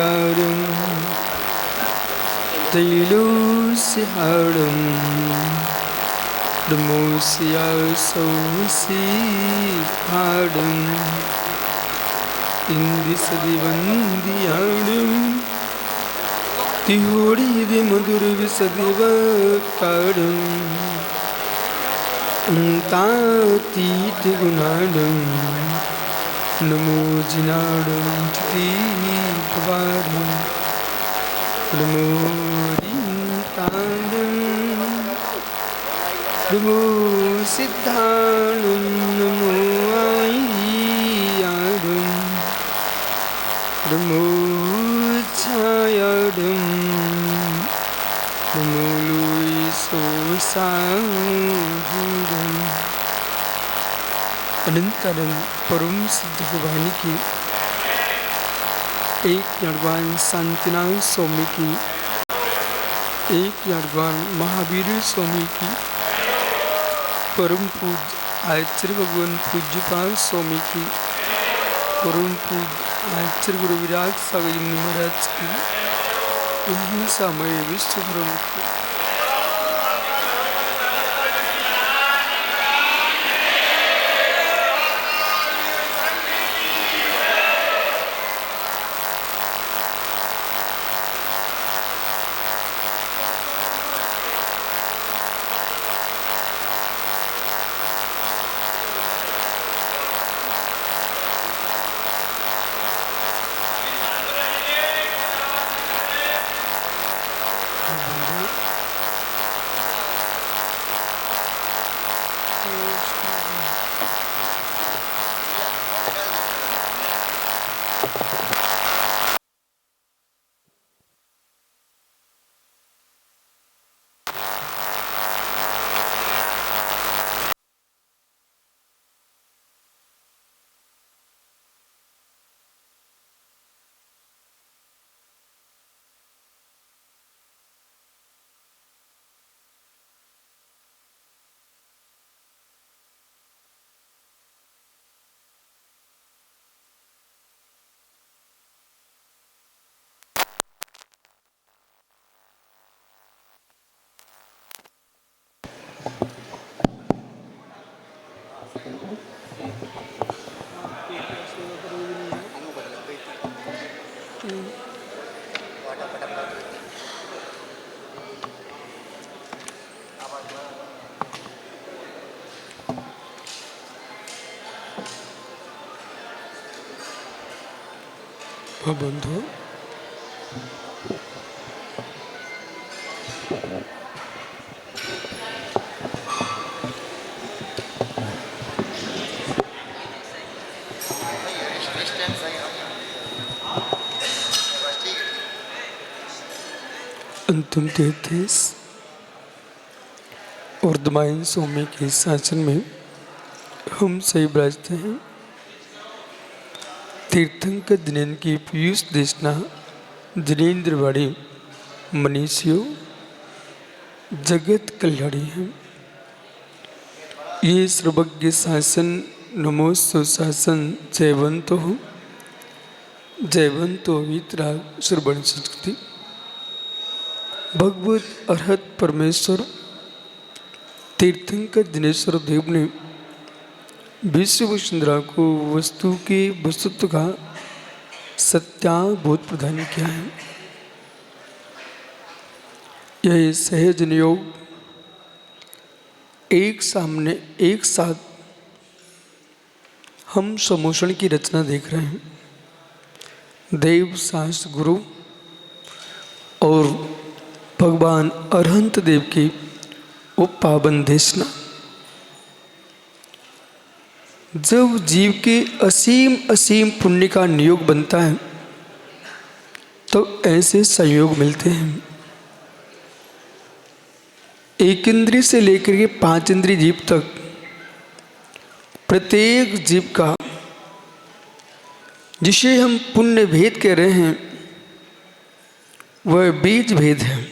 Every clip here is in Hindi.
यारं तैलूस्यहारं नमोऽस्यासौसीहारं इन्दिसदिवन्दियारं तिहोडिदिमधुरविसदिवकारं तातीतिगुणाढं नमो जिनाढं चिदीपवारं नमो रिन्ताढं नमो सिद्धाणं नमो आय्याढं नमो छायाढं नमो लुईसोसाधुरं अनंत अनंत परम सिद्ध भगवान की एक ज्ञानवान शांतिनाथ स्वामी की एक ज्ञानवान महावीर स्वामी की परम पूज्य आचार्य भगवान पूज्यपाल स्वामी की परम पूज्य आचार्य गुरु विराट सागर जी महाराज की यही समय विश्व धर्म की बंधु अंतिम 33 वर्धमान स्वामी के शासन में हम सही बराजते हैं। तीर्थंकर दिनेन की पीयूष देशना दिनेन्द्रवाड़ी मनीषियों जगत कल्याणी है। ये सर्वज्ञ शासन नमो सुशासन जयवंतो वितराग श्रवण संस्कृति भगवत अर्हत परमेश्वर तीर्थंकर दिनेश्वर देव ने विश्व वसुंधरा को वस्तु के वस्तुत्व का सत्याबोध प्रदान किया है। यह सहज नियोग एक साथ हम समोषण की रचना देख रहे हैं। देव शास्त्र गुरु और भगवान अरहंत देव की वो पावन देशना जब जीव के असीम पुण्य का नियोग बनता है तो ऐसे संयोग मिलते हैं। एक इंद्रिय से लेकर के 5 इंद्रिय जीव तक प्रत्येक जीव का जिसे हम पुण्य भेद कह रहे हैं वह बीज भेद है,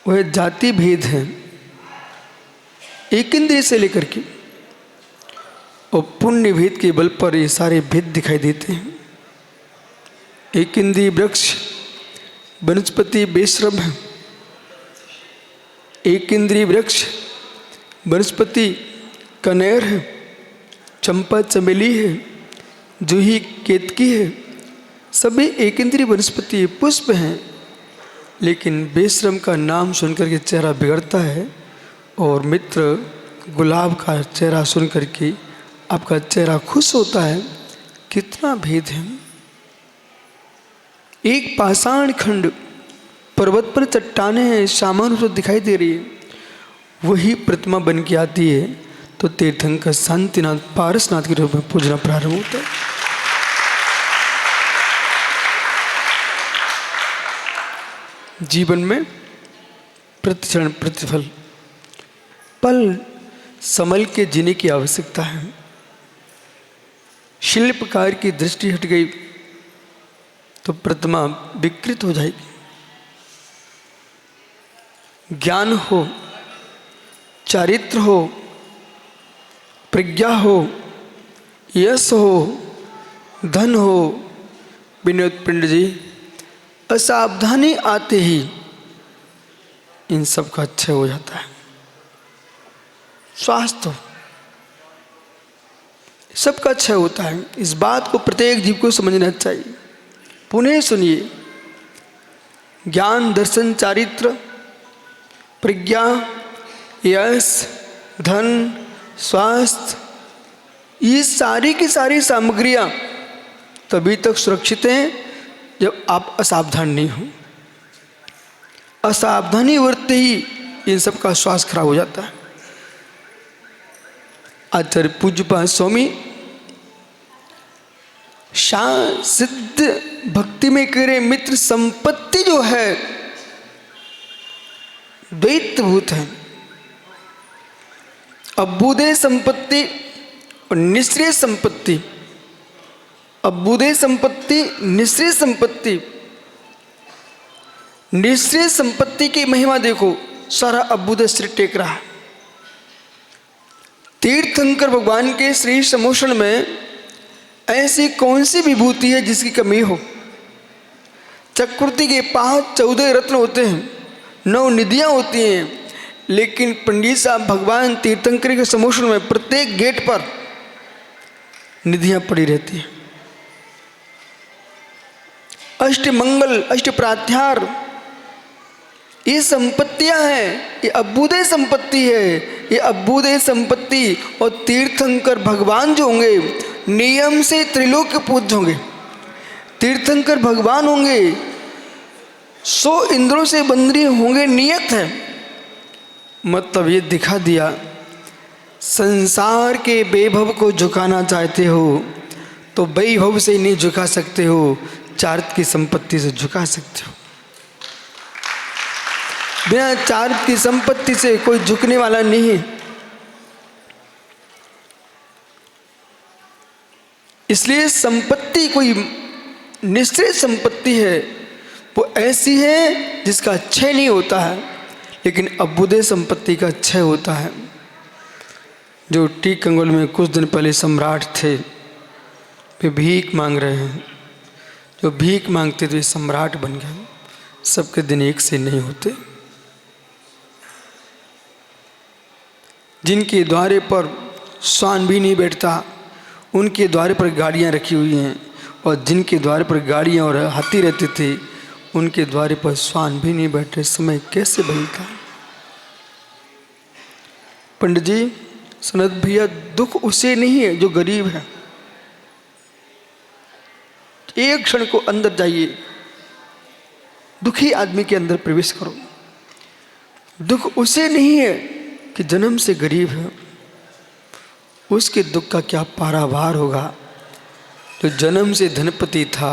वह जाति भेद है। एक इंद्रिय से लेकर के और पुण्य भेद के बल पर ये सारे भेद दिखाई देते हैं। एक इंद्रिय वृक्ष वनस्पति बेशरम है। एक इंद्रिय वृक्ष वनस्पति कनेर है, चंपा चमेली है, जूही केतकी है, सभी एक इंद्रिय वनस्पति पुष्प हैं। लेकिन बेशरम का नाम सुनकर के चेहरा बिगड़ता है और मित्र गुलाब का चेहरा सुनकर के आपका चेहरा खुश होता है। कितना भेद है। एक पाषाण खंड पर्वत पर चट्टाने हैं, सामान्य रूप से दिखाई दे रही है, वही प्रतिमा बन के आती है तो तीर्थंकर शांतिनाथ पारसनाथ के रूप में पूजना प्रारंभ होता है। जीवन में प्रतिक्षण प्रतिफल पल संभल के जीने की आवश्यकता है। शिल्पकार की दृष्टि हट गई तो प्रतिमा विकृत हो जाएगी। ज्ञान हो, चारित्र हो, प्रज्ञा हो, यश हो, धन हो, विनोद पंडित जी, असावधानी आते ही इन सब का क्षय हो जाता है। स्वास्थ्य सबका क्षय होता है। इस बात को प्रत्येक जीव को समझना चाहिए। पुनः सुनिए, ज्ञान, दर्शन, चारित्र, प्रज्ञा, यश, धन, स्वास्थ्य, ये सारी की सारी सामग्रियां तभी तक सुरक्षित हैं जब आप असावधान नहीं हो। असावधानी बरतते ही इन सब का स्वास्थ्य खराब हो जाता है। आचार्य पूज्यपाद स्वामी सिद्ध भक्ति में कह रहे मित्र, संपत्ति जो है द्वैतभूत है। अभ्युदय संपत्ति और निष्क्रिय संपत्ति। अभ्युदय संपत्ति, निष्क्रिय संपत्ति। निष्क्रिय संपत्ति की महिमा देखो, सारा अभ्युदय सिर टेक रहा है। तीर्थंकर भगवान के श्री समोषण में ऐसी कौन सी विभूति है जिसकी कमी हो। चक्रवर्ती के पास 14 रत्न होते हैं, 9 निधियां होती हैं, लेकिन पंडित साहब भगवान तीर्थंकर के समोषण में प्रत्येक गेट पर निधियां पड़ी रहती हैं। अष्ट मंगल, अष्ट प्रात्यार, ये संपत्तियां हैं, ये अभ्युदय संपत्ति है। ये अभ्युदय संपत्ति और तीर्थंकर भगवान जो होंगे नियम से त्रिलोक पूज्य होंगे। तीर्थंकर भगवान होंगे, 100 इंद्रों से बंदरी होंगे, नियत है। मतलब ये दिखा दिया, संसार के वैभव को झुकाना चाहते हो तो वैभव से नहीं झुका सकते हो, चारित्र की संपत्ति से झुका सकते हो। बिना चारित्र की संपत्ति से कोई झुकने वाला नहीं है। इसलिए संपत्ति कोई निश्चित संपत्ति है, वो ऐसी है जिसका क्षय नहीं होता है, लेकिन अभ्युदय संपत्ति का क्षय होता है। जो टीकमगढ़ में कुछ दिन पहले सम्राट थे, वे भीख मांग रहे हैं। जो भीख मांगते थे सम्राट बन गए। सबके दिन एक से नहीं होते। जिनके द्वारे पर श्वान भी नहीं बैठता, उनके द्वारे पर गाड़ियां रखी हुई हैं, और जिनके द्वारे पर गाड़ियां और हाथी रहते थे, उनके द्वारे पर श्वान भी नहीं बैठे। समय कैसे बदलता है। पंडित जी, सनत भैया, दुख उसे नहीं है जो गरीब है। एक क्षण को अंदर जाइए, दुखी आदमी के अंदर प्रवेश करो। दुख उसे नहीं है कि जन्म से गरीब है। उसके दुख का क्या पारावार होगा जो जन्म से धनपति था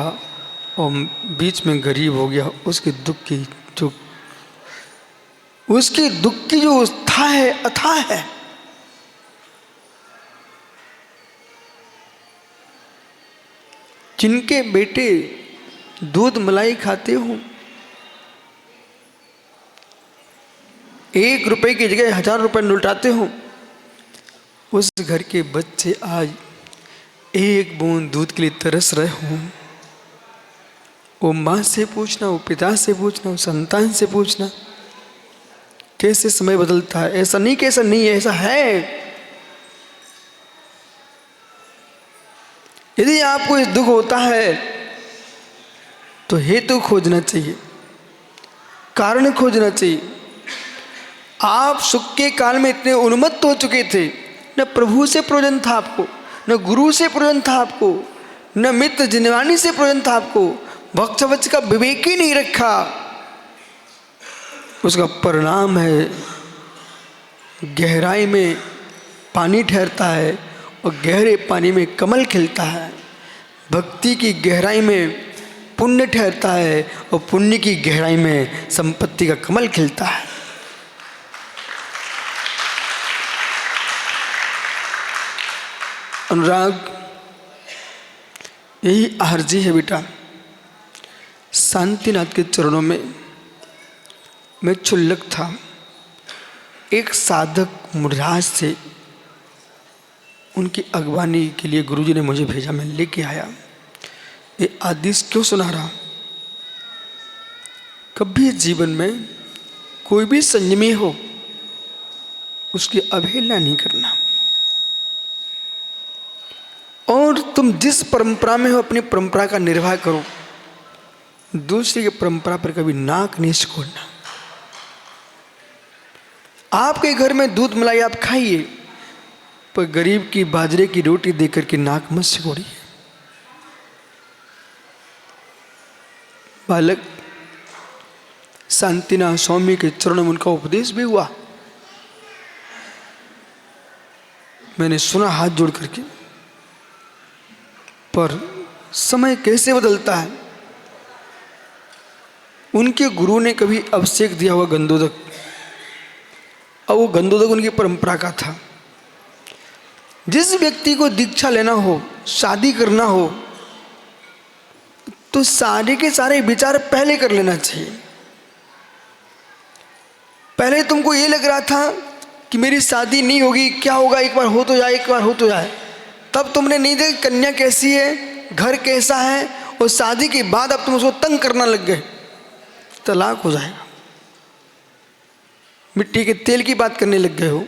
और बीच में गरीब हो गया। उसके दुख की जो था है, अथाह है। जिनके बेटे दूध मलाई खाते हो, 1 रुपए की जगह 1000 रुपए लुटाते हो, उस घर के बच्चे आज एक बूंद दूध के लिए तरस रहे हो। वो माँ से पूछना, वो पिता से पूछना, वो संतान से पूछना, कैसे समय बदलता है। ऐसा नहीं कि ऐसा नहीं है, ऐसा है। यदि आपको इस दुख होता है तो हेतु खोजना चाहिए, कारण खोजना चाहिए। आप सुख के काल में इतने उन्मत्त हो चुके थे, न प्रभु से प्रयोजन था आपको, न गुरु से प्रयोजन था आपको, न मित्र जिनवानी से प्रयोजन था आपको, भक्त वत्स का विवेक ही नहीं रखा। उसका परिणाम है गहराई में पानी ठहरता है और गहरे पानी में कमल खिलता है। भक्ति की गहराई में पुण्य ठहरता है और पुण्य की गहराई में संपत्ति का कमल खिलता है। अनुराग, यही आर्जी है बेटा। शांतिनाथ के चरणों में मैं क्षुल्लक था। एक साधक मुराज से उनकी अगवानी के लिए गुरुजी ने मुझे भेजा, मैं लेके आया। ये आदेश क्यों सुना रहा? कभी जीवन में कोई भी संयमी हो उसकी अवहेलना नहीं करना, और तुम जिस परंपरा में हो अपनी परंपरा का निर्वाह करो। दूसरी की परंपरा पर कभी नाक नहीं सिकोड़ना। आपके घर में दूध मलाई आप खाइए, पर गरीब की बाजरे की रोटी देकर के नाक मत सिकोड़िए। बालक शांतिनाथ स्वामी के चरणों में उनका उपदेश भी हुआ, मैंने सुना हाथ जोड़ करके। पर समय कैसे बदलता है। उनके गुरु ने कभी अभिषेक दिया हुआ गंधोदक, और वो गंधोदक उनकी परंपरा का था। जिस व्यक्ति को दीक्षा लेना हो, शादी करना हो, तो सारे के सारे विचार पहले कर लेना चाहिए। पहले तुमको ये लग रहा था कि मेरी शादी नहीं होगी, क्या होगा, एक बार हो तो जाए, एक बार हो तो जाए। तब तुमने नहीं देखा कन्या कैसी है, घर कैसा है, और शादी के बाद अब तुम उसको तंग करना लग गए, तलाक हो जाएगा। मिट्टी के तेल की बात करने लग गए हो,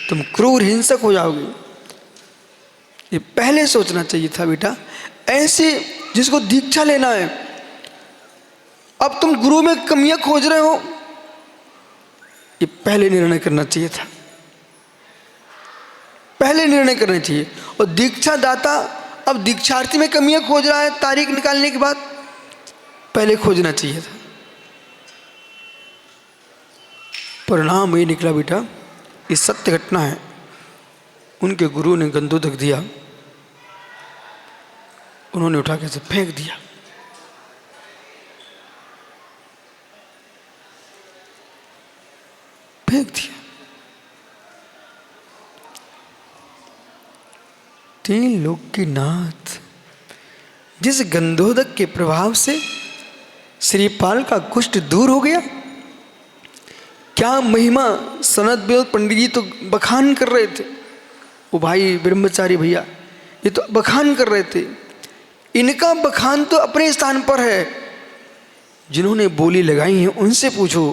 तुम क्रूर हिंसक हो जाओगे। ये पहले सोचना चाहिए था बेटा। ऐसे जिसको दीक्षा लेना है, अब तुम गुरु में कमियां खोज रहे हो, ये पहले निर्णय करना चाहिए था। पहले निर्णय करना चाहिए। और दीक्षा दाता अब दीक्षार्थी में कमियां खोज रहा है तारीख निकालने के बाद, पहले खोजना चाहिए था। परिणाम ये निकला बेटा, ये सत्य घटना है। उनके गुरु ने गंधोदक दिया, उन्होंने उठा के फेंक दिया। फेंक दिया। 3 लोक की नाथ, जिस गंधोदक के प्रभाव से श्रीपाल का कुष्ठ दूर हो गया। क्या महिमा सनत बेल पंडित जी तो बखान कर रहे थे, वो भाई ब्रह्मचारी भैया ये तो बखान कर रहे थे। इनका बखान तो अपने स्थान पर है। जिन्होंने बोली लगाई है उनसे पूछो,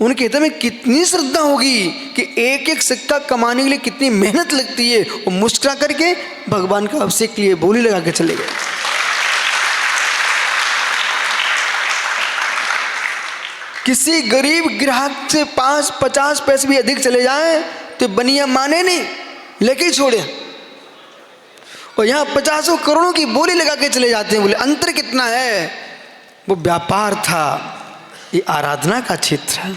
उनके हित में कितनी श्रद्धा होगी कि एक एक सिक्का कमाने के लिए कितनी मेहनत लगती है। वो मुस्कुरा करके भगवान का अभिषेक के लिए बोली लगा के चले गए। किसी गरीब ग्राहक से 5-50 पैसे भी अधिक चले जाएं तो बनिया माने नहीं, लेके छोड़े। और यहाँ 50 करोड़ों की बोली लगा के चले जाते हैं। बोले अंतर कितना है। वो व्यापार था, ये आराधना का क्षेत्र है।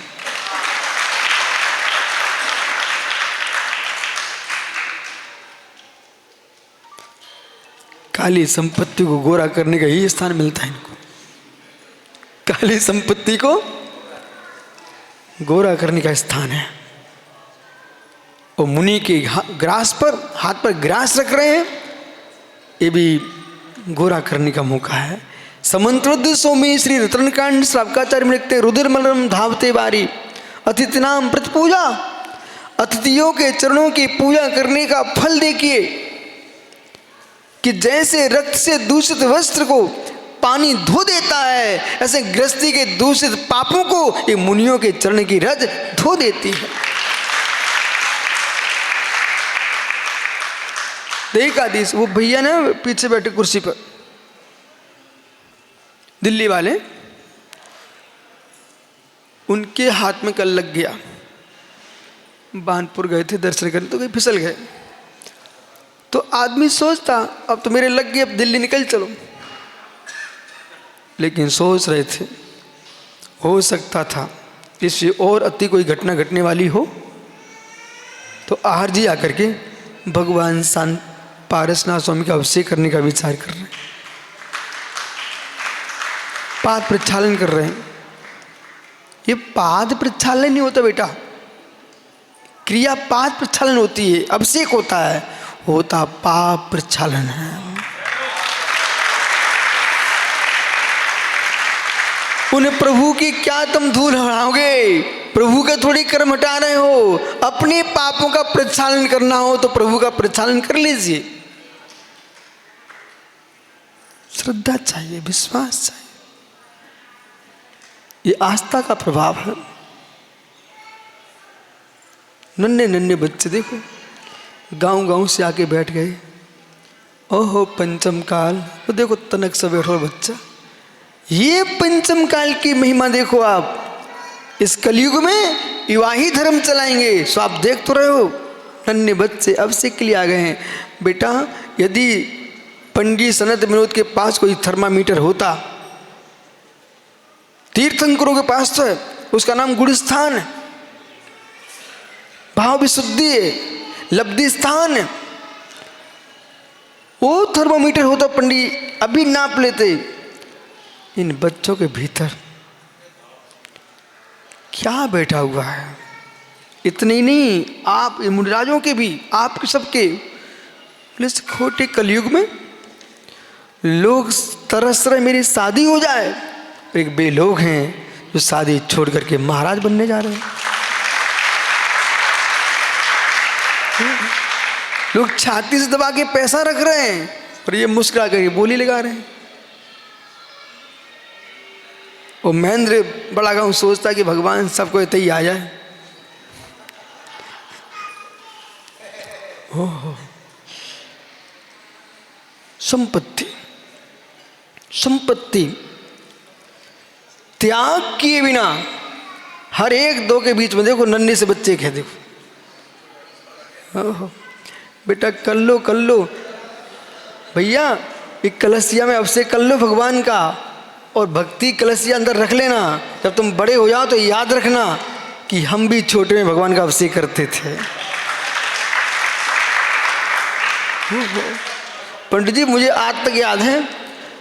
काली संपत्ति को गोरा करने का ही स्थान मिलता है इनको। काली संपत्ति को गोरा करने का स्थान है। और मुनि के ग्रास पर, हाथ पर ग्रास रख रहे हैं, ये भी गोरा करने का मौका है। समंत्रोद्ध सोमी श्री रत्नकांड श्रावकाचार्य में लिखते हैं, रुद्रमलम धावते बारी अतिथि नाम प्रतिपूजा। अतिथियों के चरणों की पूजा करने का फल देखिए कि जैसे रक्त से दूषित वस्त्र को पानी धो देता है, ऐसे गृहस्थी के दूषित पापों को ये मुनियों के चरण की रज धो देती है। देखा आदेश, वो भैया ना पीछे बैठे कुर्सी पर, दिल्ली वाले, उनके हाथ में कल लग गया। बानपुर गए थे दर्शन करने, तो कहीं फिसल गए। तो आदमी सोचता अब तो मेरे लग गए, अब दिल्ली निकल चलो। लेकिन सोच रहे थे हो सकता था इससे और अति कोई घटना घटने वाली हो। तो आहार जी आकर के भगवान संत पारसनाथ स्वामी का अभिषेक करने का विचार कर रहे हैं, पाद प्रक्षालन कर रहे हैं। ये पाद प्रक्षालन नहीं होता बेटा, क्रिया पाद प्रक्षालन होती है, अभिषेक होता है, होता पाप प्रक्षालन है। उन्हें प्रभु की क्या तुम धूल हटाओगे, प्रभु का थोड़ी कर्म हटा रहे हो। अपने पापों का प्रक्षालन करना हो तो प्रभु का प्रक्षालन कर लीजिए। श्रद्धा चाहिए, विश्वास चाहिए, ये आस्था का प्रभाव है। नन्हे नन्हे बच्चे देखो गांव गांव से आके बैठ गए। ओहो पंचम काल, तो देखो तनक से बैठो बच्चा। ये पंचम काल की महिमा देखो आप। इस कलयुग में विवाही धर्म चलाएंगे, सो आप देख तो रहे हो। नन्हे बच्चे अभिषेक के लिए आ गए हैं। बेटा यदि पंडित सनत विनोद के पास कोई थर्मामीटर होता, तीर्थंकरों के पास तो है, उसका नाम गुड़स्थान है, भाव विशुद्धि है, लब्धि स्थान है। वो थर्मामीटर होता पंडित अभी नाप लेते। इन बच्चों के भीतर क्या बैठा हुआ है। इतने ही नहीं, आप मुनिराजों के भी, आपके सबके, इस खोटे कलयुग में लोग तरस रहे मेरी शादी हो जाए। एक बे लोग हैं जो शादी छोड़ करके महाराज बनने जा रहे हैं। लोग छाती से दबा के पैसा रख रहे हैं और ये मुस्कुरा करके बोली लगा रहे हैं। और महेंद्र बड़ा गांव सोचता कि भगवान सबको इतना ही आ जाए। ओहो, संपत्ति संपत्ति त्याग किए बिना हर एक दो के बीच में देखो नन्हे से बच्चे के देखो। ओहो बेटा कर लो भैया, एक कलसिया में अभिषेक कर लो भगवान का, और भक्ति कलसिया अंदर रख लेना। जब तुम बड़े हो जाओ तो याद रखना कि हम भी छोटे में भगवान का अभिषेक करते थे। पंडित जी मुझे आज तक याद है,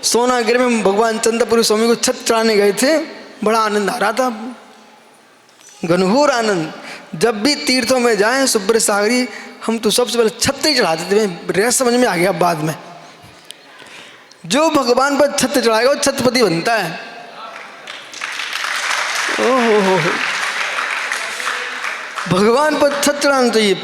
सोनागिर में भगवान चंद्रपुरी स्वामी को छत चढ़ाने गए थे। बड़ा आनंद आ रहा था, घनघोर आनंद। जब भी तीर्थों में जाएं सुब्र सागरी, हम तो सबसे पहले छत ही चढ़ाते थे। रेस समझ में आ गया बाद में, जो भगवान पर छत चढ़ाएगा वो छत्रपति बनता है। ओहो भगवान पर छत चढ़ाना चाहिए।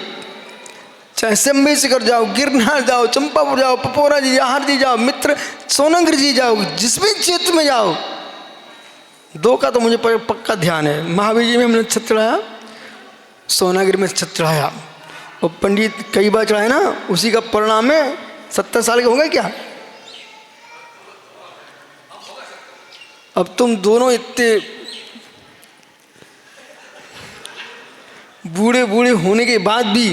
चाहे शंभू शिखर जाओ, गिरनार जाओ, चंपापुर जाओ, पपोरा जी आहार जी जाओ, मित्र सोनंगर जी जाओ, जिस भी क्षेत्र में जाओ। दो का तो मुझे पक्का ध्यान है, महावीर जी में हमने छत चढ़ाया, सोनागिर में छत चढ़ाया, और पंडित कई बार चढ़ाए ना, उसी का परिणाम है 70 साल के होंगे क्या। अब तुम दोनों इतने बूढ़े बूढ़े होने के बाद भी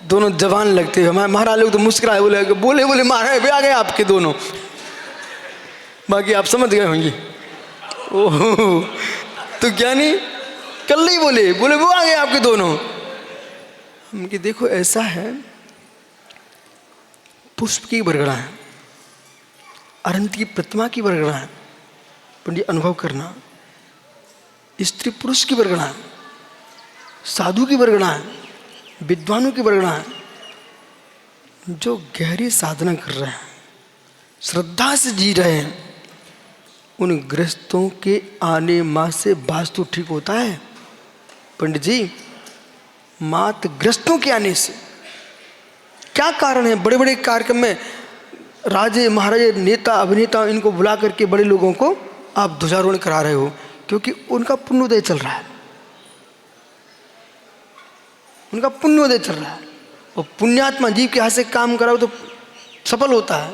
दोनों जवान लगते हैं। हमारे महाराज लोग तो मुस्कुराए, बोले महाराज भी आ गए आपके दोनों, बाकी आप समझ गए होंगे। ओह तो क्या नहीं कल ही बोले वो आ गए आपके दोनों। हम कि देखो ऐसा है, पुष्प की बरगड़ा है, अरंत की प्रतिमा की बरगड़ा है, पंडित अनुभव करना। स्त्री पुरुष की बरगड़ा है, साधु की बरगड़ा है, विद्वानों की बरगड़ा है, जो गहरी साधना कर रहे हैं, श्रद्धा से जी रहे हैं। उन गृहस्थों के आने माँ से वास्तु ठीक होता है पंडित जी। मात गृहस्थों के आने से क्या कारण है। बड़े बड़े कार्यक्रम में राजे महाराजे नेता अभिनेता इनको बुला करके बड़े लोगों को आप ध्वजारोहण करा रहे हो, क्योंकि उनका पुण्योदय चल रहा है, उनका पुण्योदय चल रहा है। और पुण्यात्मा जीव के हाथ से काम कराओ तो सफल होता है।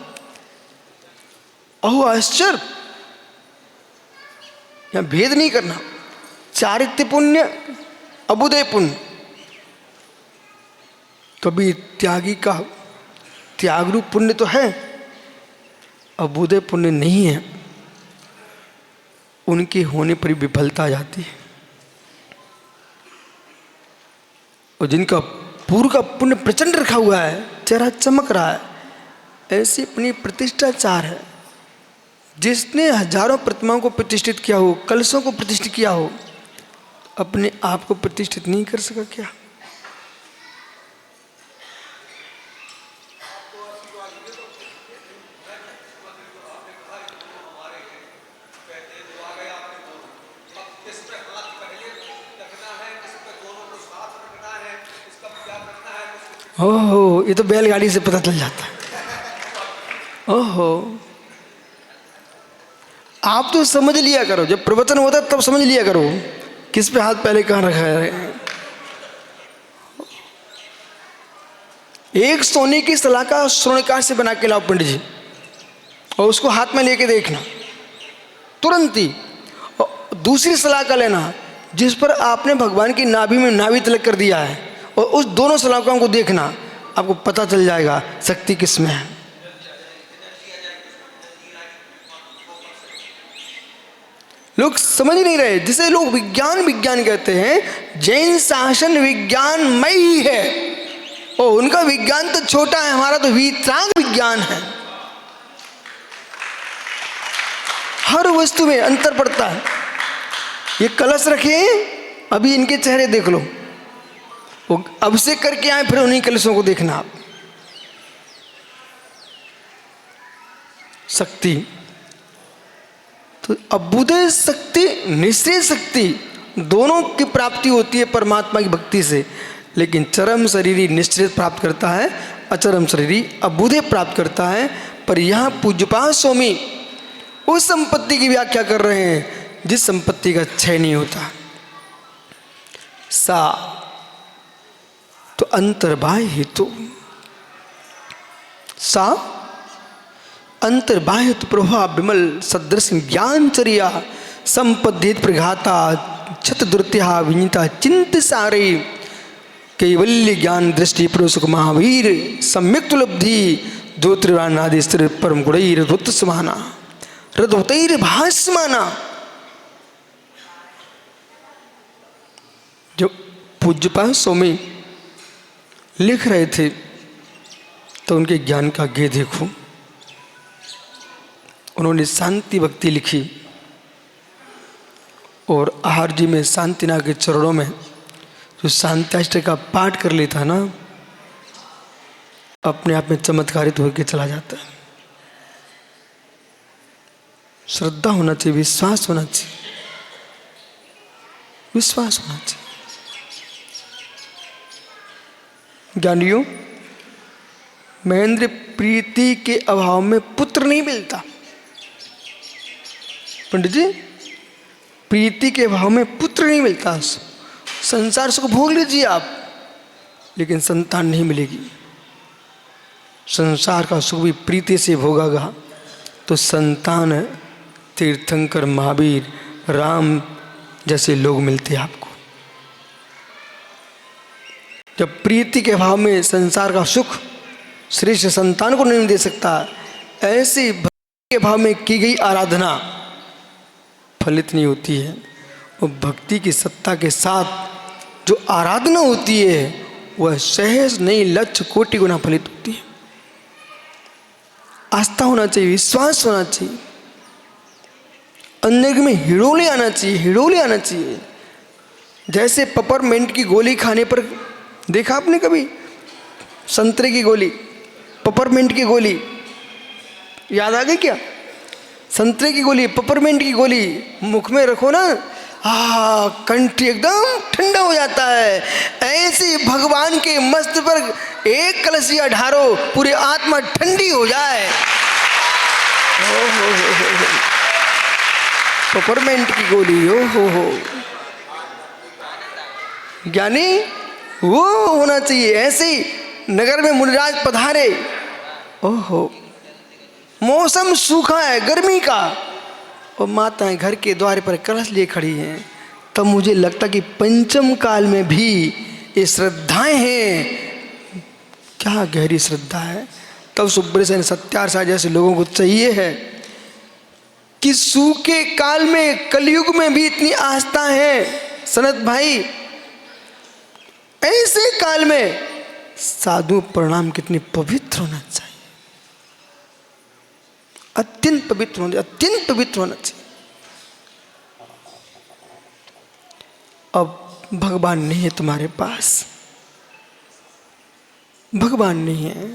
अहो आश्चर्य, यहाँ भेद नहीं करना, चारित्र्य पुण्य अभुदय पुण्य। कभी त्यागी का त्यागरूप पुण्य तो है, अभुदय पुण्य नहीं है, उनके होने पर विफलता आ जाती है। और जिनका पूर्व का पुण्य प्रचंड रखा हुआ है, चेहरा चमक रहा है, ऐसी अपनी प्रतिष्ठा चार है। जिसने हजारों प्रतिमाओं को प्रतिष्ठित किया हो, कलशों को प्रतिष्ठित किया हो, अपने आप को प्रतिष्ठित नहीं कर सका क्या? ओहो, ये तो बैलगाड़ी से पता चल जाता है। ओहो, आप तो समझ लिया करो, जब प्रवचन होता है तब समझ लिया करो किस पे हाथ पहले कहाँ रखा है। एक सोने की सलाखा स्वर्णकार से बना के लाओ पंडित जी, और उसको हाथ में लेके देखना तुरंत ही। और दूसरी सलाखा लेना जिस पर आपने भगवान की नाभि में नाभि तिलक कर दिया है, और उस दोनों सलाखों को देखना, आपको पता चल जाएगा शक्ति किस में है। लोग समझ नहीं रहे, जिसे लोग विज्ञान विज्ञान कहते हैं, जैन शासन विज्ञानमय ही है, और उनका विज्ञान तो छोटा है, हमारा तो वीतराग विज्ञान है। हर वस्तु में अंतर पड़ता है। ये कलश रखे, अभी इनके चेहरे देख लो, वो अब से करके आए, फिर उन्हीं कलशों को देखना आप। शक्ति तो अभ्युदय शक्ति, निश्चय शक्ति, दोनों की प्राप्ति होती है परमात्मा की भक्ति से। लेकिन चरम शरीरी निश्चय प्राप्त करता है, अचरम शरीरी अभ्युदय प्राप्त करता है। पर यहाँ पूज्यपाद स्वामी उस संपत्ति की व्याख्या कर रहे हैं जिस संपत्ति का क्षय नहीं होता। सा तो अंतर्बाह्य हेतु, सा अंतर्बाह्य तो प्रभाव विमल सदृश ज्ञानचर्या संपद्धित प्रघाता छतदुर्त्या विनीता चिंत सारे कैवल्य ज्ञान दृष्टि पुरुषक महावीर सम्यक उपलब्धि ज्योतिरानादि स्थिर परम गुणैर रुत समाना रदोतैर भास्माना। जो पूज्यपाद स्वामी लिख रहे थे तो उनके ज्ञान का गेय देखो। उन्होंने शांति भक्ति लिखी, और आहार जी में शांतिनाथ के चरणों में जो शांत्याष्टक का पाठ कर लेता ना, अपने आप में चमत्कारित होकर चला जाता है। श्रद्धा होना चाहिए, विश्वास होना चाहिए, विश्वास होना चाहिए। ज्ञानियों, महेंद्र प्रीति के अभाव में पुत्र नहीं मिलता। पंडित जी, प्रीति के अभाव में पुत्र नहीं मिलता। संसार सुख भोग लीजिए आप, लेकिन संतान नहीं मिलेगी। संसार का सुख भी प्रीति से भोगागा तो संतान तीर्थंकर महावीर राम जैसे लोग मिलते हैं आपको। जब प्रीति के अभाव में संसार का सुख श्रेष्ठ संतान को नहीं दे सकता, ऐसी भक्ति के भाव में की गई आराधना फलित नहीं होती है। और भक्ति की सत्ता के साथ जो आराधना होती है वह सहज नहीं लक्ष्य कोटि गुना फलित होती है। आस्था होना चाहिए, विश्वास होना चाहिए, अंदर में हिडोले आना चाहिए, हिडोले आना चाहिए। जैसे पेपरमेंट की गोली खाने पर, देखा आपने कभी संतरे की गोली, पेपरमेंट की गोली, याद आ गई क्या? संतरे की गोली, पेपरमेंट की गोली मुख में रखो ना, कंठ एकदम ठंडा हो जाता है। ऐसे भगवान के मस्त पर एक कलशिया ढारो, पूरी आत्मा ठंडी हो जाए। पेपरमेंट की गोली, ओ हो। ज्ञानी वो होना चाहिए, ऐसे ही नगर में मुनिराज पधारे। ओहो, मौसम सूखा है गर्मी का, और माताएं घर के द्वार पर कलश लिए खड़ी हैं। तब मुझे लगता कि पंचम काल में भी ये श्रद्धाएं हैं। क्या गहरी श्रद्धा है। तब सुब्रसेन सत्यार जैसे लोगों को चाहिए है कि सूखे काल में, कलयुग में भी इतनी आस्था है। सनत भाई, ऐसे काल में साधु प्रणाम कितनी पवित्र होना चाहिए, अत्यंत पवित्र होना, अत्यंत पवित्र होना चाहिए। अब भगवान नहीं है तुम्हारे पास, भगवान नहीं है।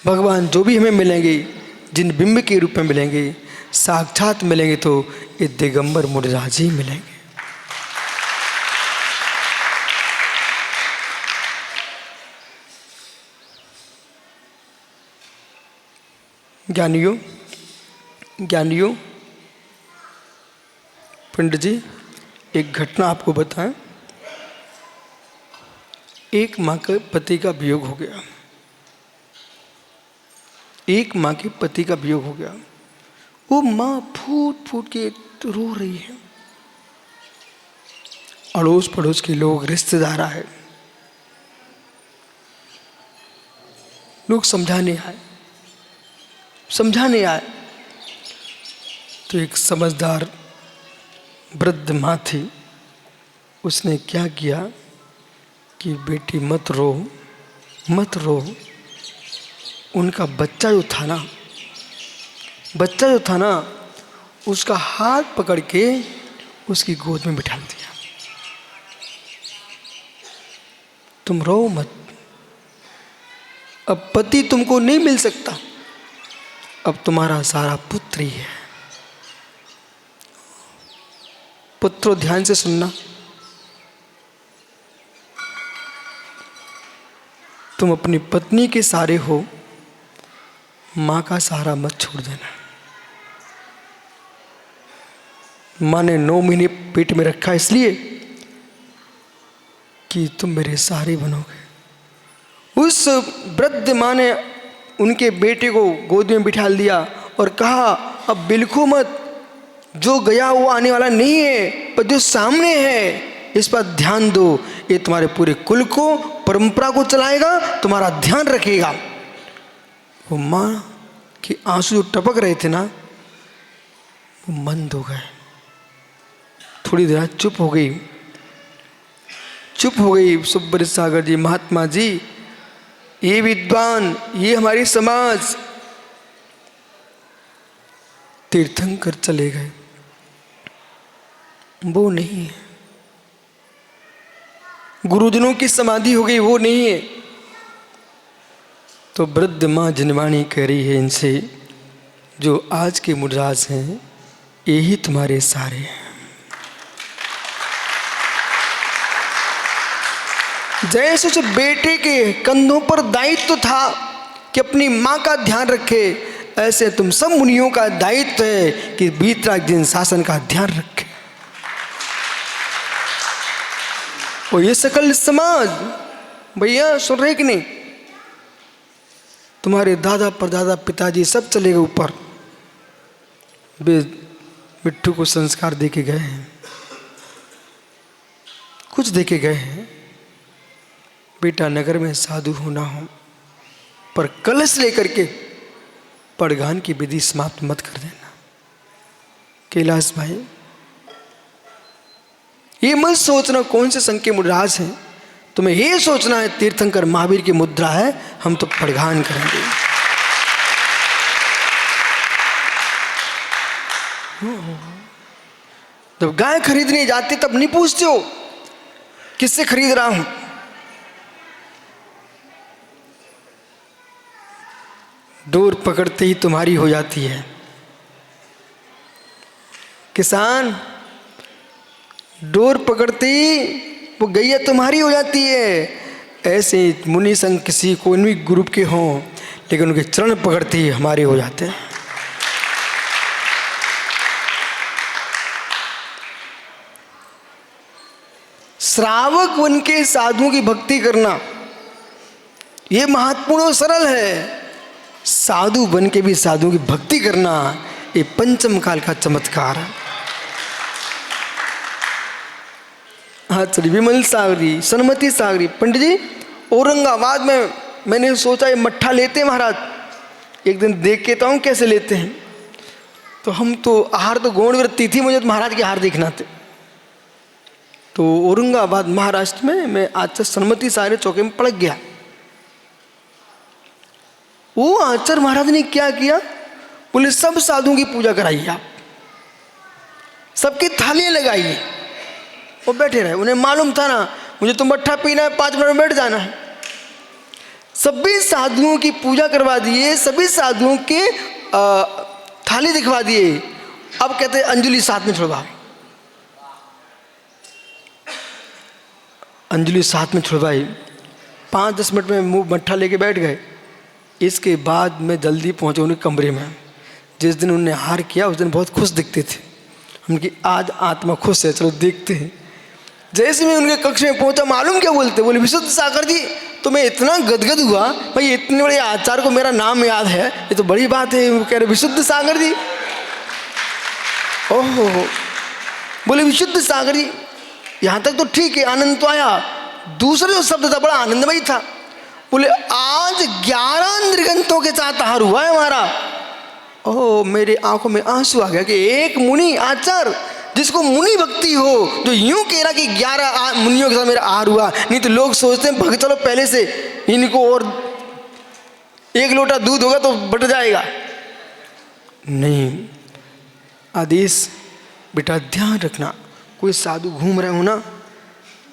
भगवान जो भी हमें मिलेंगे, जिन बिंब के रूप में मिलेंगे, साक्षात मिलेंगे तो ये दिगंबर मुनिराज ही मिलेंगे। ज्ञानियों, ज्ञानियों, पंडित जी एक घटना आपको बताएं। एक माँ के पति का वियोग हो गया, एक माँ के पति का वियोग हो गया। वो माँ फूट फूट के रो रही है। अड़ोस पड़ोस के लोग, रिश्तेदार आए, लोग समझाने आए। तो एक समझदार वृद्ध माँ थी, उसने क्या किया कि बेटी मत रो, मत रो। उनका बच्चा जो था ना, उसका हाथ पकड़ के उसकी गोद में बिठा दिया। तुम रो मत, अब पति तुमको नहीं मिल सकता, अब तुम्हारा सारा पुत्र ही है। पुत्रों ध्यान से सुनना, तुम अपनी पत्नी के सहारे हो, माँ का सहारा मत छोड़ देना। माँ ने 9 महीने पेट में रखा इसलिए कि तुम मेरे सहारे बनोगे। उस वृद्ध माँ ने उनके बेटे को गोद में बिठा लिया और कहा, अब बिल्कुल मत, जो गया वो आने वाला नहीं है, पर जो सामने है इस पर ध्यान दो। ये तुम्हारे पूरे कुल को, परंपरा को चलाएगा, तुम्हारा ध्यान रखेगा। वो माँ के आंसू जो टपक रहे थे ना, वो मंद हो गए। थोड़ी देर चुप हो गई सुब्रत सागर जी, महात्मा जी, ये विद्वान, ये हमारी समाज, तीर्थंकर चले गए, वो नहीं है। गुरुजनों की समाधि हो गई, वो नहीं है। तो वृद्ध माँ जनवाणी कह रही है इनसे, जो आज के मुनिराज हैं यही तुम्हारे सहारे हैं। जैसे उस बेटे के कंधों पर दायित्व था कि अपनी माँ का ध्यान रखे, ऐसे तुम सब मुनियों का दायित्व है कि वीतराग शासन का ध्यान रखे। और ये सकल समाज, भैया सुन रहे कि नहीं, तुम्हारे दादा परदादा पिताजी सब चले गए ऊपर, वे मिट्टू को संस्कार दे के गए हैं, कुछ दे के गए हैं। बेटा नगर में साधु होना हो, पर कलश लेकर के पड़गान की विधि समाप्त मत कर देना। कैलाश भाई, ये मत सोचना कौन से संघ के मुनिराज हैं, तुम्हें ये सोचना है तीर्थंकर महावीर की मुद्रा है, हम तो पड़गान करेंगे। जब गाय खरीदने जाते तब नहीं पूछते हो किससे खरीद रहा हूं। डोर पकड़ते ही तुम्हारी हो जाती है। किसान, डोर पकड़ते ही वो गैया तुम्हारी हो जाती है। ऐसे मुनि संघ किसी कोई भी ग्रुप के हों, लेकिन उनके चरण पकड़ते ही हमारे हो जाते हैं। श्रावक बन के साधुओं की भक्ति करना ये महत्वपूर्ण और सरल है। साधु बन के भी साधुओं की भक्ति करना ये पंचम काल का चमत्कार है। हाँ चलिए, विमल सागरी, सन्मति सागरी। पंडित जी, औरंगाबाद में मैंने सोचा ये मट्ठा लेते हैं महाराज, एक दिन देख के तो हूँ कैसे लेते हैं। तो हम तो आहार तो गौण वृत्ति थी, मुझे तो महाराज के आहार देखना थे। तो औरंगाबाद महाराष्ट्र में मैं आचार्य सन्मति सागरी चौके में पड़ गया। वो आचार्य महाराज ने क्या किया, बोले सब साधुओं की पूजा कराइए आप, सबकी थालियां लगाइए। वो बैठे रहे, उन्हें मालूम था ना मुझे तो मट्ठा पीना है, 5 मिनट में बैठ जाना है। सभी साधुओं की पूजा करवा दिए, सभी साधुओं के थाली दिखवा दिए। अब कहते अंजलि साथ में छुड़वाओ, अंजलि साथ में छुड़वाई। 5-10 मिनट में मुंह मट्ठा लेके बैठ गए। इसके बाद मैं जल्दी पहुंचा उनके कमरे में। जिस दिन उन्होंने आहार किया उस दिन बहुत खुश दिखते थे। उनकी आज आत्मा खुश है, चलो देखते हैं। जैसे मैं उनके कक्ष में पहुंचा, मालूम क्या बोलते, बोले विशुद्ध सागर जी। तो मैं इतना गदगद हुआ, भाई इतने बड़े आचार्य को मेरा नाम याद है, ये तो बड़ी बात है। वो कह रहे विशुद्ध सागर जी। ओहो, बोले विशुद्ध सागर जी, यहाँ तक तो ठीक है, आनंद तो आया। दूसरा जो शब्द था बड़ा आनंदमयी था। बोले आज 11 निर्गंतों के साथ आहार हुआ है हमारा। ओह, मेरे आंखों में आंसू आ गया कि एक मुनि आचार्य जिसको मुनि भक्ति हो, जो यूं कह रहा कि 11 मुनियों के साथ मेरा आहार हुआ। नहीं तो लोग सोचते हैं भग चलो पहले से इनको और 1 लोटा दूध होगा तो बट जाएगा। नहीं, आदेश बेटा ध्यान रखना, कोई साधु घूम रहे हो ना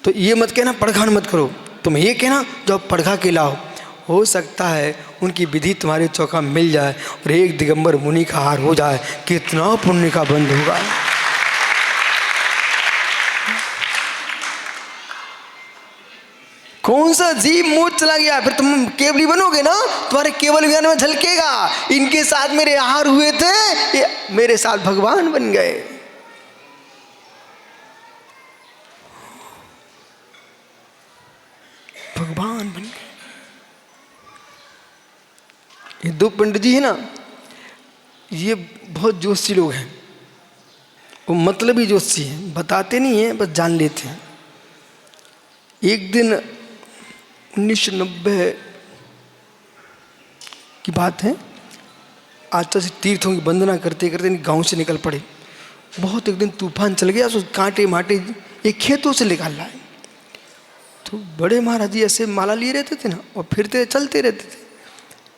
तो ये मत कहना पड़घान मत करो, तुम ये कहना जो पड़घा के लाओ। हो सकता है उनकी विधि तुम्हारे चौका मिल जाए और एक दिगंबर मुनि का हार हो जाए, कितना पुण्य का बंध होगा। कौन सा जीव मुझ चला गया, फिर तुम केवली बनोगे ना, तुम्हारे केवल ज्ञान में झलकेगा। इनके साथ मेरे आहार हुए थे, ये मेरे साथ भगवान बन गए। भगवान बन गए। ये 2 पंडित जी है ना, ये बहुत जोशी लोग हैं। वो मतलबी जोशी हैं, बताते नहीं हैं, बस जान लेते हैं। एक दिन 1990 की बात है, आचार्य से तीर्थों की वंदना करते करते गांव से निकल पड़े। बहुत एक दिन तूफान चल गया, तो कांटे माटे एक खेतों से निकाल लाए। तो बड़े महाराज जी ऐसे माला लिए रहते थे ना, और फिरते चलते रहते थे।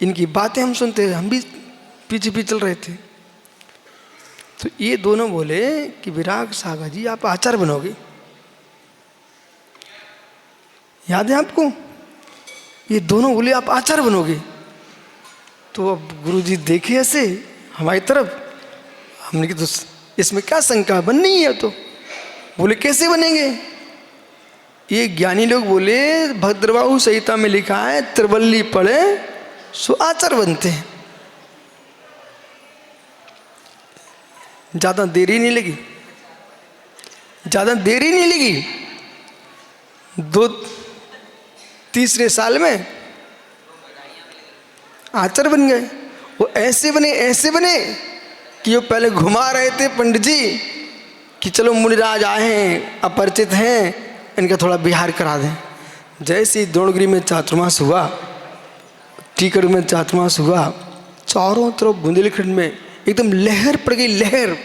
इनकी बातें हम सुनते थे, हम भी पीछे पीछे चल रहे थे। तो ये दोनों बोले कि विराग सागर जी आप आचार्य बनोगे, याद है आपको? ये दोनों बोले आप आचार्य बनोगे। तो अब गुरुजी देखे ऐसे हमारी तरफ, हमने कहा तो इसमें क्या शंका, बननी है। तो बोले कैसे बनेंगे? ये ज्ञानी लोग बोले भद्रबाहु संहिता में लिखा है त्रिवल्ली पढ़े सो आचार्य बनते हैं। ज़्यादा देरी नहीं लगी, ज़्यादा देरी नहीं लगी। 2-3 साल में आचार्य बन गए। वो ऐसे बने कि वो पहले घुमा रहे थे पंडित जी कि चलो मुनिराज आए हैं, अपरिचित हैं, इनका थोड़ा बिहार करा दें। जैसे ही द्रोणगिरी में चातुर्मास हुआ, टीकड़ में चातुर्मास हुआ, चारों तरफ बुंदेलखंड में एकदम लहर पड़ गई, लहर।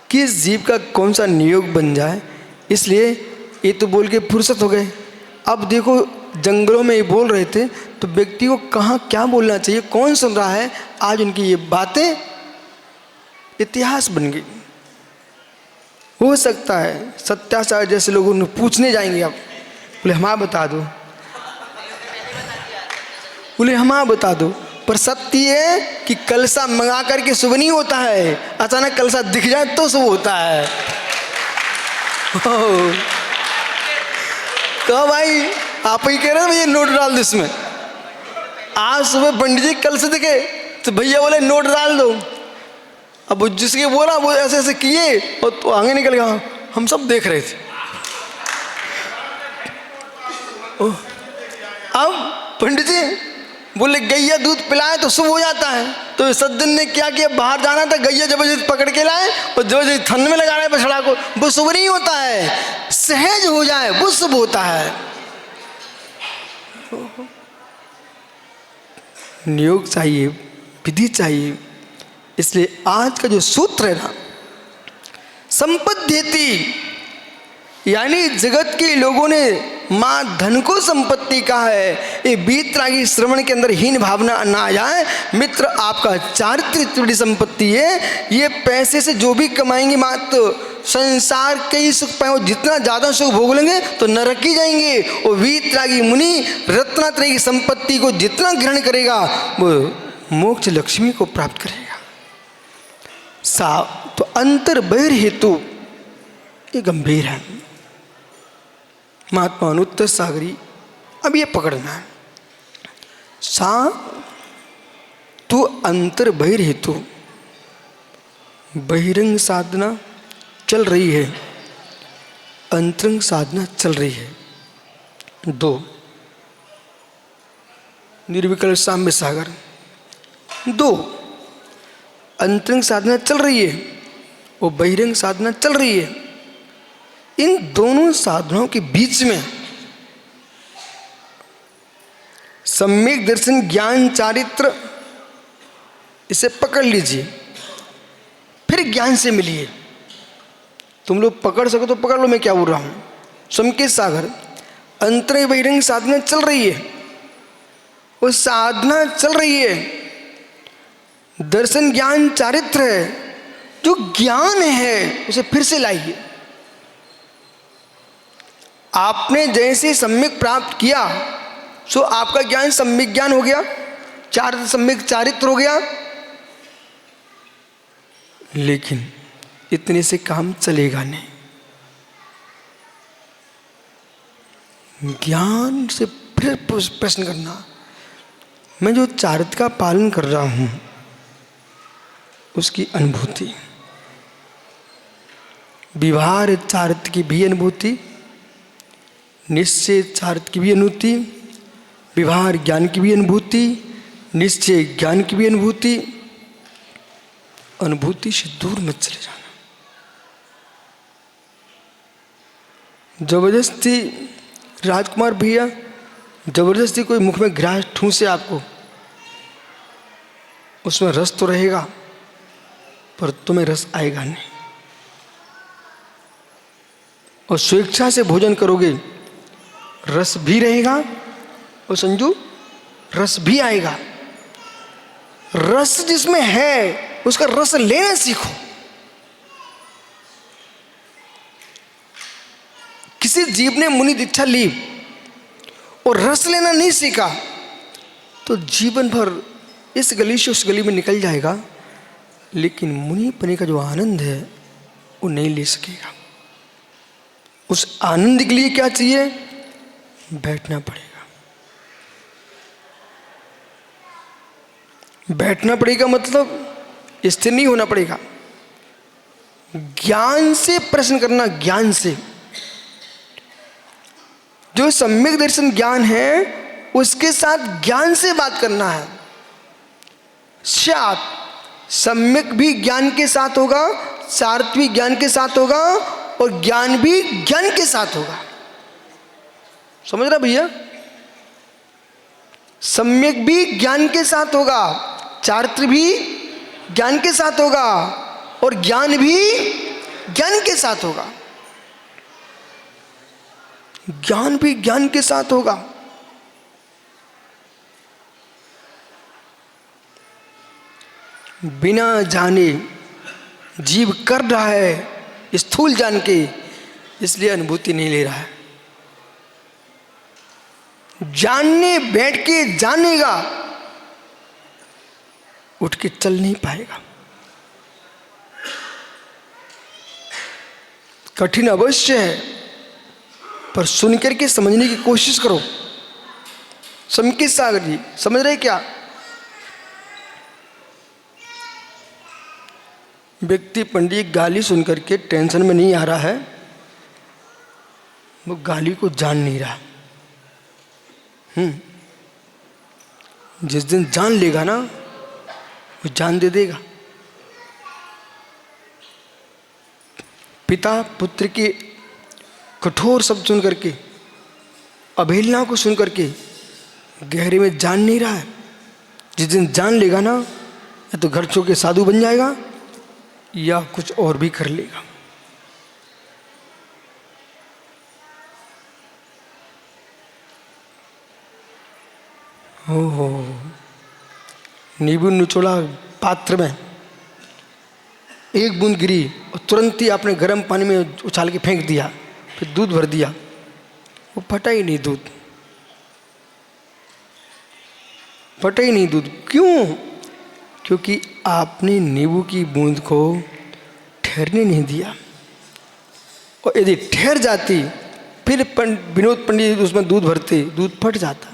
किस जीव का कौन सा नियोग बन जाए, इसलिए ये तो बोल के फुर्सत हो गए। अब देखो जंगलों में ये बोल रहे थे, तो व्यक्ति को कहाँ क्या बोलना चाहिए, कौन सुन रहा है। आज उनकी ये बातें इतिहास बन गई। हो सकता है सत्याचार जैसे लोग उन्हें पूछने जाएंगे, आप बोले हमारा बता दो, बोले हमारा बता दो। पर सत्य है कि कलसा मंगा करके शुभ नहीं होता है, अचानक कलसा दिख जाए तो शुभ होता है। तो भाई आप ही कह रहे हैं ये नोट डाल दो इसमें। आज सुबह पंडित जी कल से दिखे तो भैया बोले नोट डाल दो। अब जिसके बोला वो ऐसे ऐसे किए और तो आगे निकल गया, हम सब देख रहे थे। ओह, अब पंडित जी बोले गैया दूध पिलाए तो शुभ हो जाता है। तो सज्जन ने क्या किया, बाहर जाना था, गैया जबरदस्ती पकड़ के लाए और जबरदस्ती थन में लगा रहे बछड़ा को। वो शुभ नहीं होता है, सहज हो जाए वो शुभ होता है। नियोग चाहिए, विधि चाहिए। इसलिए आज का जो सूत्र है ना, संपद्येति, यानी जगत के लोगों ने माँ धन को संपत्ति कहा है। ये बीतरागी श्रवण के अंदर हीन भावना ना आ जाए। मित्र, आपका चारित्र इतनी बड़ी संपत्ति है, ये पैसे से जो भी कमाएंगे मात्र संसार के ही सुख पाए, जितना ज़्यादा सुख भोग लेंगे तो नरक ही जाएंगे। और वीतरागी मुनि रत्नात्रय की संपत्ति को जितना ग्रहण करेगा वो मोक्ष लक्ष्मी को प्राप्त करेगा। सा तो अंतर बहिर हेतु ये गंभीर है। महात्मा अनुत्तर सागरी, अब ये पकड़ना है। सा तो अंतर बहिर हेतु, बहिरंग साधना चल रही है, अंतरंग साधना चल रही है। दो, निर्विकल्प साम्य सागर। दो, अंतरंग साधना चल रही है और बहिरंग साधना चल रही है। इन दोनों साधनाओं के बीच में सम्यक दर्शन ज्ञान चारित्र, इसे पकड़ लीजिए, फिर ज्ञान से मिलिए। तुम लोग पकड़ सको तो पकड़ लो, मैं क्या बोल रहा हूं। सम्यक सागर, अंतरंग बहिरंग साधना चल रही है, वो साधना चल रही है। दर्शन ज्ञान चारित्र है, जो ज्ञान है उसे फिर से लाइए। आपने जैसे सम्यक प्राप्त किया सो आपका ज्ञान सम्यक ज्ञान हो गया, चारित्र सम्यक चारित्र हो गया। लेकिन इतने से काम चलेगा नहीं। ज्ञान से फिर प्रश्न करना, मैं जो चारित्र का पालन कर रहा हूं उसकी अनुभूति, व्यवहार चारित्र की भी अनुभूति, निश्चय चारित्र की भी अनुभूति, व्यवहार ज्ञान की भी अनुभूति, निश्चय ज्ञान की भी अनुभूति। अनुभूति से दूर मत चले जाना। जबरदस्ती राजकुमार भैया, जबरदस्ती कोई मुख में ग्रास ठूंसे आपको, उसमें रस तो रहेगा पर तुम्हें रस आएगा नहीं। और स्वेच्छा से भोजन करोगे, रस भी रहेगा और संजू रस भी आएगा। रस जिसमें है उसका रस लेना सीखो। किसी जीव ने मुनि दीक्षा ली और रस लेना नहीं सीखा तो जीवन भर इस गली से उस गली में निकल जाएगा, लेकिन मुनि पने का जो आनंद है वो नहीं ले सकेगा। उस आनंद के लिए क्या चाहिए? बैठना पड़ेगा। बैठना पड़ेगा मतलब स्थिर नहीं होना पड़ेगा। ज्ञान से प्रश्न करना, ज्ञान से। जो सम्यक दर्शन ज्ञान है उसके साथ ज्ञान से बात करना है। शायद सम्यक भी ज्ञान के साथ होगा, चारित्र भी ज्ञान के साथ होगा और ज्ञान भी ज्ञान के साथ होगा। समझ रहा भैया? सम्यक भी ज्ञान के साथ होगा, चारित्र भी ज्ञान के साथ होगा और ज्ञान भी ज्ञान के साथ होगा। ज्ञान भी ज्ञान के साथ होगा। बिना जाने जीव कर रहा है स्थूल जान के, इसलिए अनुभूति नहीं ले रहा है। जानने बैठ के जानेगा, उठ के चल नहीं पाएगा। कठिन अवश्य है, पर सुन करके समझने की कोशिश करो। सम्यक सागर जी समझ रहे क्या? व्यक्ति पंडित गाली सुन करके टेंशन में नहीं आ रहा है, वो गाली को जान नहीं रहा। जिस दिन जान लेगा ना, वो जान दे देगा। पिता पुत्र के कठोर शब्द सुन करके, अवहेलना को सुन करके गहरे में जान नहीं रहा है। जिस दिन जान लेगा ना, या तो घर छोड़ के साधु बन जाएगा या कुछ और भी कर लेगा। हो नींबू निचोड़ा पात्र में, एक बूंद गिरी और तुरंत ही आपने गर्म पानी में उछाल के फेंक दिया, फिर दूध भर दिया, वो फटा ही नहीं दूध, फटा ही नहीं दूध। क्यों? क्योंकि आपने नींबू की बूंद को ठहरने नहीं दिया। और यदि ठहर जाती फिर विनोद पंडित उसमें दूध भरते, दूध फट जाता।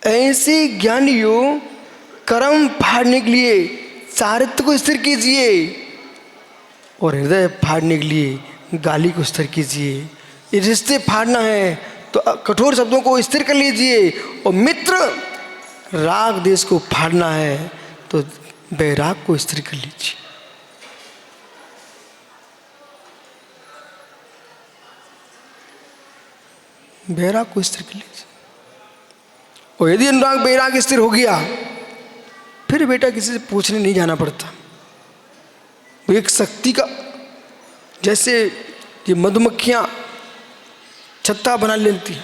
ऐसे ज्ञानियों कर्म फाड़ने के लिए चारित्र को स्थिर कीजिए और हृदय फाड़ने के लिए गाली को स्थिर कीजिए। ये रिश्ते फाड़ना है तो कठोर शब्दों को स्थिर कर लीजिए, और मित्र राग देश को फाड़ना है तो वैराग को स्थिर कर लीजिए। वैराग को स्थिर कर लीजिए। और यदि अनुराग वैराग स्थिर हो गया, फिर बेटा किसी से पूछने नहीं जाना पड़ता। वो एक शक्ति का, जैसे ये मधुमक्खियाँ छत्ता बना लेती हैं,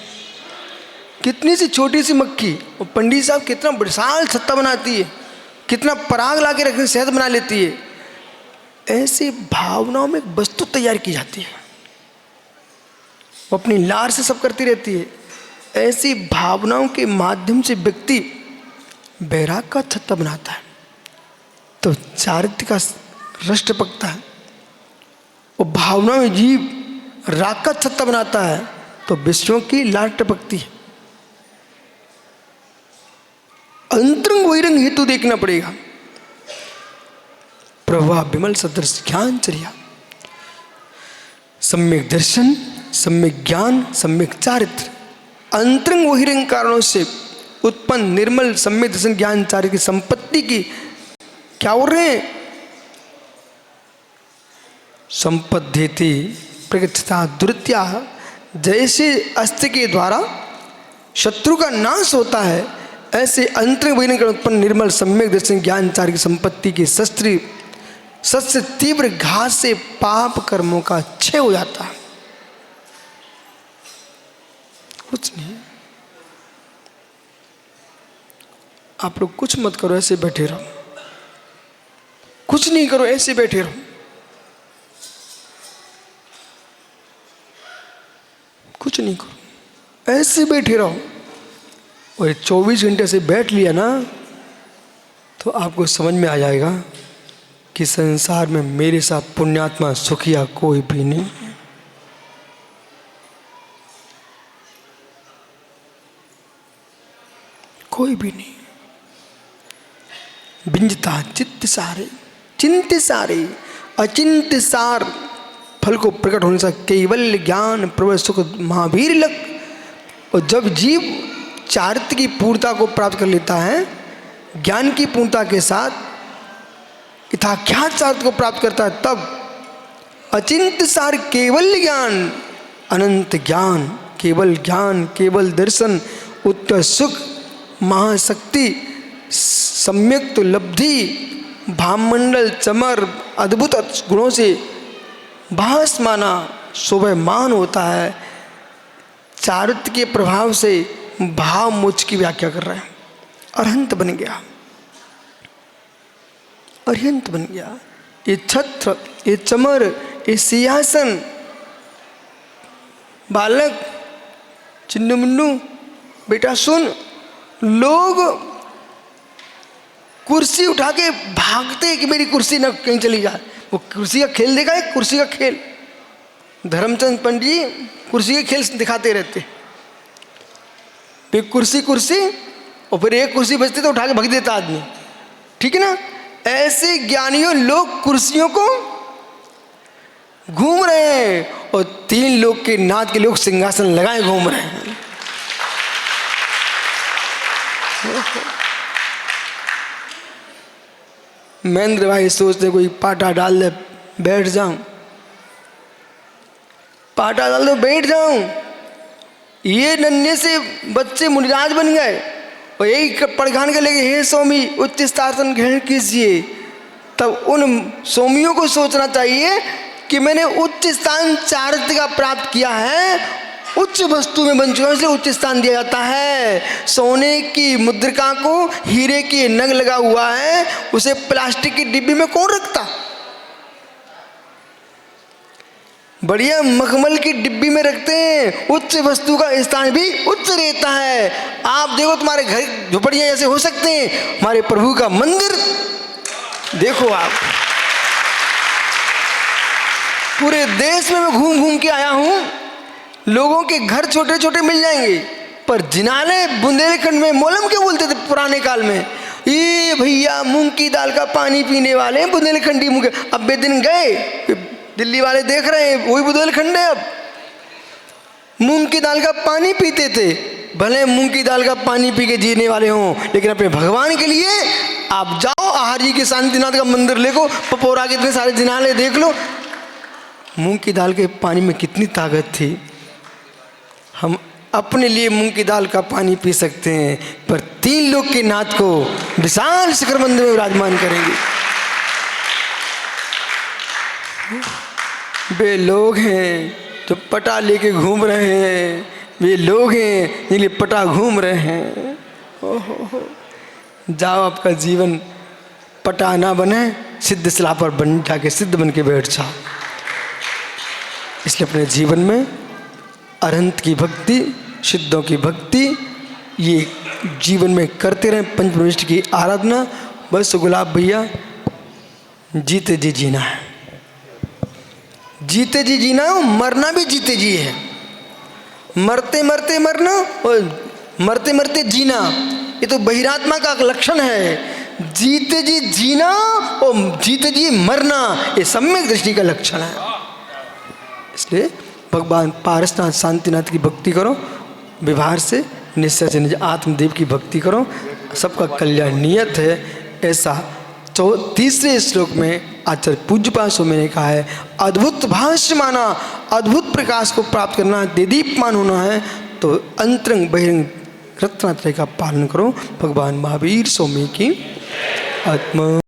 कितनी सी छोटी सी मक्खी, और पंडित साहब कितना विशाल छत्ता बनाती है, कितना पराग ला के रखने शहद बना लेती है। ऐसी भावनाओं में एक वस्तु तैयार की जाती है, वो अपनी लार से सब करती रहती है। ऐसी भावनाओं के माध्यम से व्यक्ति वैराग का छत्ता बनाता है तो चारित्र का रष्ट पकता है, और भावनाओं में जीव राग का छत्ता बनाता है तो विषयों की लार टपकती है। अंतरंग बहिरंग हेतु देखना पड़ेगा। प्रभा विमल सदृश ज्ञान चर्या, सम्यक दर्शन, सम्यक ज्ञान, सम्यक चारित्र, अंतरंग बहिरंग कारणों से उत्पन्न निर्मल सम्यक दर्शन ज्ञान चारित्र की संपत्ति की क्या हो रहे हैं? संपद्येति प्रगच्छता दुरित्या। जैसे अस्त्र के द्वारा शत्रु का नाश होता है, ऐसे अंतरंग बहिरंग कारण उत्पन्न निर्मल सम्यक दर्शन ज्ञान चारित्र की संपत्ति की शस्त्र सबसे तीव्र घात से पाप कर्मों का क्षय हो जाता है। कुछ नहीं, आप लोग कुछ मत करो, ऐसे बैठे रहो, कुछ नहीं करो, ऐसे बैठे रहो, कुछ नहीं करो, ऐसे बैठे रहो। और 24 घंटे से बैठ लिया ना, तो आपको समझ में आ जाएगा कि संसार में मेरे साथ पुण्यात्मा सुखिया कोई भी नहीं है। कोई भी नहीं। बिंजता चित्त सारे, चिंत सारे, अचिंत सार फल को प्रकट होने से केवल ज्ञान प्रबल सुख महावीर लग। और जब जीव चारित्र की पूर्णता को प्राप्त कर लेता है, ज्ञान की पूर्णता के साथ यथाख्यात चारित्र को प्राप्त करता है, तब अचिंत सार केवल ज्ञान, अनंत ज्ञान, केवल ज्ञान, केवल दर्शन, उत्तर सुख, महाशक्ति, सम्यक तो लब्धि, भामंडल चमर अद्भुत गुणों से भासमाना शोभायमान होता है। चारित्र के प्रभाव से भाव मोक्ष की व्याख्या कर रहे हैं। अरहंत बन गया, अरहंत बन गया। ये छत्र, ये चमर, ये सिंहासन, बालक चिन्नू मुन्नू बेटा सुन, लोग कुर्सी उठा के भागते कि मेरी कुर्सी ना कहीं चली जाए। वो कुर्सी का खेल देखा है, कुर्सी का खेल। धर्मचंद पंडित जी कुर्सी के खेल दिखाते रहते, एक कुर्सी कुर्सी, और फिर एक कुर्सी बचती तो उठा के भग देता आदमी, ठीक है ना। ऐसे ज्ञानियों लोग कुर्सियों को घूम रहे हैं, और 3 लोग के नाद के लोग सिंहासन लगाए घूम रहे हैं। महेंद्र भाई सोचते कोई पाटा डाल दे बैठ जाऊं, पाटा डाल दो बैठ जाऊं। ये नन्हे से बच्चे मुनिराज बन गए और यही पड़खान के लेके हे स्वामी उच्च स्थान ग्रहण कीजिए। तब उन स्वामियों को सोचना चाहिए कि मैंने उच्च स्थान चारित्र का प्राप्त किया है, उच्च वस्तु में बन चुका है, इसलिए उच्च स्थान दिया जाता है। सोने की मुद्रिका को हीरे की नग लगा हुआ है, उसे प्लास्टिक की डिब्बी में कौन रखता? बढ़िया मखमल की डिब्बी में रखते हैं। उच्च वस्तु का स्थान भी उच्च रहता है। आप देखो तुम्हारे घर झोपड़ियां ऐसे हो सकते हैं, हमारे प्रभु का मंदिर देखो आप। पूरे देश में मैं घूम घूम के आया हूं, लोगों के घर छोटे छोटे मिल जाएंगे, पर जिनाले बुंदेलखंड में मोलम के बोलते थे पुराने काल में, ये भैया मूंग की दाल का पानी पीने वाले बुंदेलखंडी मूंग। अब बे दिन गए, दिल्ली वाले देख रहे हैं वही बुंदेलखंड है। अब मूंग की दाल का पानी पीते थे, भले मूंग की दाल का पानी पी के जीने वाले हों, लेकिन अपने भगवान के लिए आप जाओ आहार जी के शांतिनाथ का मंदिर देखो, पपोरा के इतने सारे जिनाले देख लो। मूंग की दाल के पानी में कितनी ताकत थी। हम अपने लिए मूंग की दाल का पानी पी सकते हैं, पर 3 लोग के नाथ को विशाल शिखर मंदिर में विराजमान करेंगे। वे लोग हैं जो पटा लेके घूम रहे हैं, वे लोग हैं जिनके लिए पटा घूम रहे हैं। ओहो, जाओ आपका जीवन पटा ना बने, सिद्ध शिला पर बन जाके सिद्ध बन के बैठ जाओ। इसलिए अपने जीवन में अरहंत की भक्ति, सिद्धों की भक्ति ये जीवन में करते रहें। पंचप्रविष्ट की आराधना। बस गुलाब भैया जीते जी जीना है, जीते जी जीना है, मरना भी जीते जी है। मरते मरते मरना और मरते मरते जीना, ये तो बहिरात्मा का लक्षण है। जीते जी जीना और जीते जी मरना, ये सम्यक दृष्टि का लक्षण है। इसलिए भगवान पारसनाथ शांतिनाथ की भक्ति करो, व्यवहार से निश्चय से निज आत्मदेव की भक्ति करो, सबका कल्याण नियत है। ऐसा 3रे श्लोक में आचार्य पूज्यपाद स्वामी ने कहा है। अद्भुत भाष्य माना, अद्भुत प्रकाश को प्राप्त करना, देदीप्यमान होना है तो अंतरंग बहिरंग रत्नात्रय का पालन करो। भगवान महावीर स्वामी की आत्मा।